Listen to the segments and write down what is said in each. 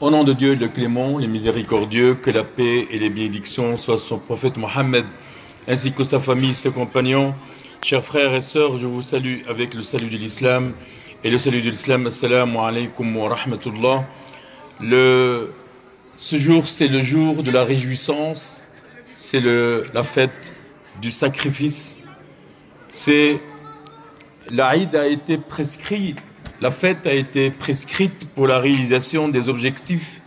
Au nom de Dieu, le clément, le miséricordieux, que la paix et les bénédictions soient sur son prophète Mohammed, ainsi que sa famille, ses compagnons. Chers frères et sœurs, je vous salue avec le salut de l'islam. Et le salut de l'islam, assalamu alaikum wa rahmatullah. Ce jour, c'est le jour de la réjouissance, c'est la fête du sacrifice. L'Aïd a été prescrit, la fête a été prescrite pour la réalisation des objectifs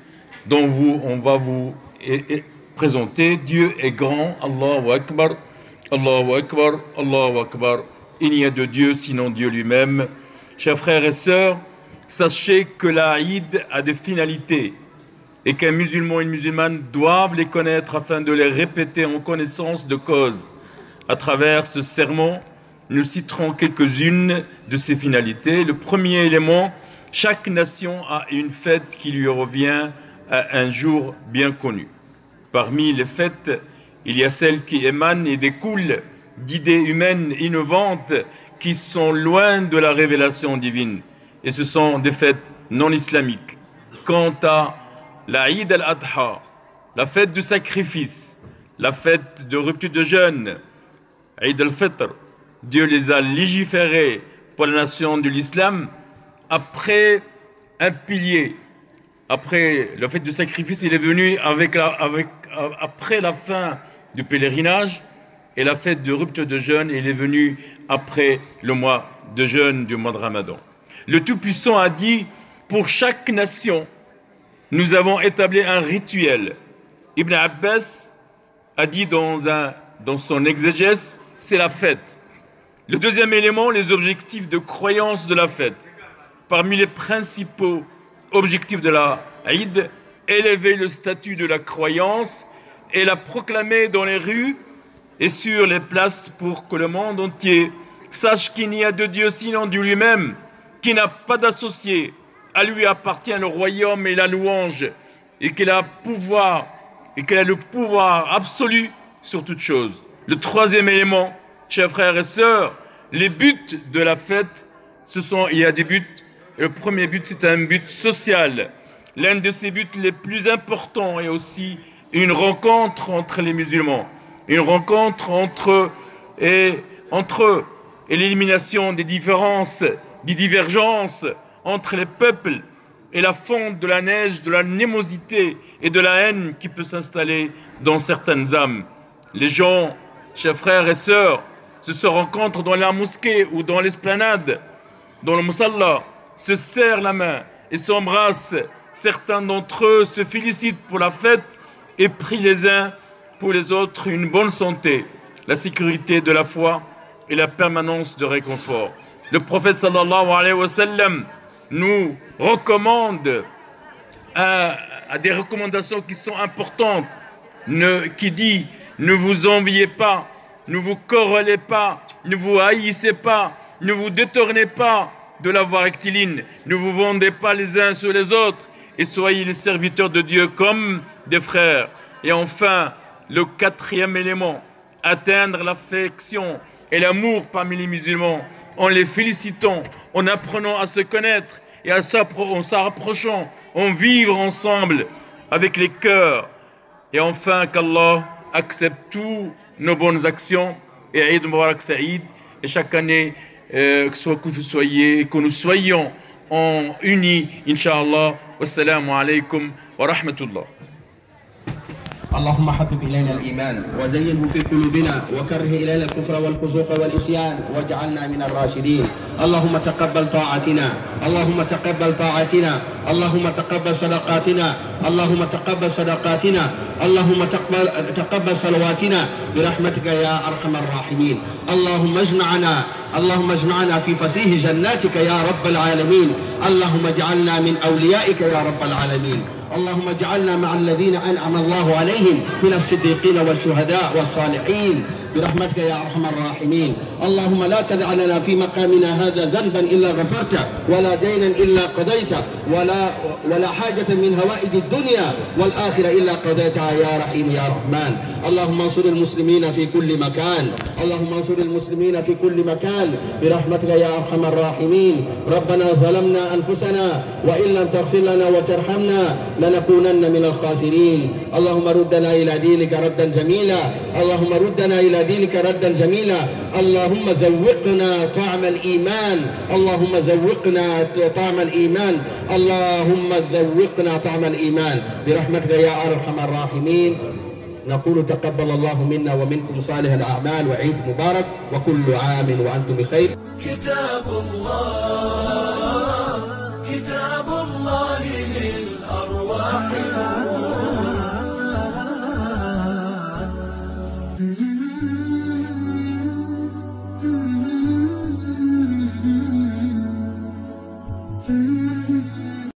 dont on va vous présenter. Dieu est grand, Allahu Akbar, Allahu Akbar, Allahu Akbar. Il n'y a de Dieu sinon Dieu lui-même. Chers frères et sœurs, sachez que l'Aïd a des finalités et qu'un musulman et une musulmane doivent les connaître afin de les répéter en connaissance de cause. À travers ce sermon, nous citerons quelques-unes de ces finalités. Le premier élément, chaque nation a une fête qui lui revient à un jour bien connu. Parmi les fêtes, il y a celles qui émanent et découlent d'idées humaines innovantes qui sont loin de la révélation divine. Et ce sont des fêtes non islamiques. Quant à l'Aïd al-Adha, la fête du sacrifice, la fête de rupture de jeûne, Aïd al-Fitr, Dieu les a légiférés pour la nation de l'islam après un pilier. Après la fête du sacrifice, il est venu après la fin du pèlerinage, et la fête de rupture de jeûne, il est venu après le mois de jeûne du mois de Ramadan. Le Tout-Puissant a dit, pour chaque nation, nous avons établi un rituel. Ibn Abbas a dit dans son exégèse, c'est la fête. Le deuxième élément, les objectifs de croyance de la fête. Parmi les principaux objectifs de la Aïd, élever le statut de la croyance et la proclamer dans les rues et sur les places pour que le monde entier sache qu'il n'y a de Dieu sinon Dieu lui-même, qui n'a pas d'associé. À lui appartient le royaume et la louange, et qu'il a le pouvoir absolu sur toute chose. Le troisième élément, chers frères et sœurs, les buts de la fête, il y a des buts. Le premier but, c'est un but social. L'un de ces buts les plus importants est aussi une rencontre entre les musulmans, une rencontre entre eux, et l'élimination des différences, des divergences entre les peuples, et la fonte de la neige, de l'animosité et de la haine qui peut s'installer dans certaines âmes. Les gens, chers frères et sœurs, se rencontrent dans la mosquée ou dans l'esplanade, dans le musalla, se serrent la main et s'embrassent. Certains d'entre eux se félicitent pour la fête et prient les uns pour les autres une bonne santé, la sécurité de la foi et la permanence de réconfort. Le prophète sallallahu alayhi wa sallam nous recommande à des recommandations qui sont importantes, qui dit ne vous enviez pas, ne vous querellez pas, ne vous haïssez pas, ne vous détournez pas de la voie rectiligne, ne vous vendez pas les uns sur les autres et soyez les serviteurs de Dieu comme des frères. Et enfin, le quatrième élément, atteindre l'affection et l'amour parmi les musulmans en les félicitant, en apprenant à se connaître et en s'approchant, en vivre ensemble avec les cœurs. Et enfin, qu'Allah accepte tous nos bonnes actions et Aïd Mubarak Saïd. Et chaque année, que nous soyons unis, Inch'Allah. Wassalamu alaikum wa rahmatullah. اللهم حبب إلينا الإيمان وزينه في قلوبنا وكره إلينا الكفر والفسوق والعصيان واجعلنا من الراشدين. اللهم تقبل طاعتنا، اللهم تقبل طاعتنا، اللهم تقبل صدقاتنا، اللهم تقبل صدقاتنا، اللهم تقبل صلواتنا برحمتك يا أرحم الراحمين. اللهم اجمعنا في فسيح جناتك يا رب العالمين. اللهم اجعلنا من أوليائك يا رب العالمين. اللهم اجعلنا مع الذين أنعم الله عليهم من الصديقين والشهداء والصالحين. برحمتك يا أرحم الراحمين. اللهم لا تدع لنا في مقامنا هذا ذنبا إلا غفرته، ولا دينا إلا قضيته، ولا حاجة من هوائج الدنيا والآخرة إلا قضيتها يا رحيم يا رحمن. اللهم انصر المسلمين في كل مكان، اللهم انصر المسلمين في كل مكان برحمتك يا أرحم الراحمين. ربنا ظلمنا أنفسنا وإن لم تغفر لنا وترحمنا لنكونن من الخاسرين. اللهم ردنا إلى دينك ردا جميلا، اللهم ردنا إلى دينك ردا جميلا. اللهم ذوقنا طعم الإيمان، اللهم ذوقنا طعم الإيمان، اللهم ذوقنا طعم الإيمان برحمتك يا أرحم الراحمين. نقول تقبل الله منا ومنكم صالح الأعمال، وعيد مبارك، وكل عام وأنتم بخير. كتاب الله، كتاب الله للأرواح نور.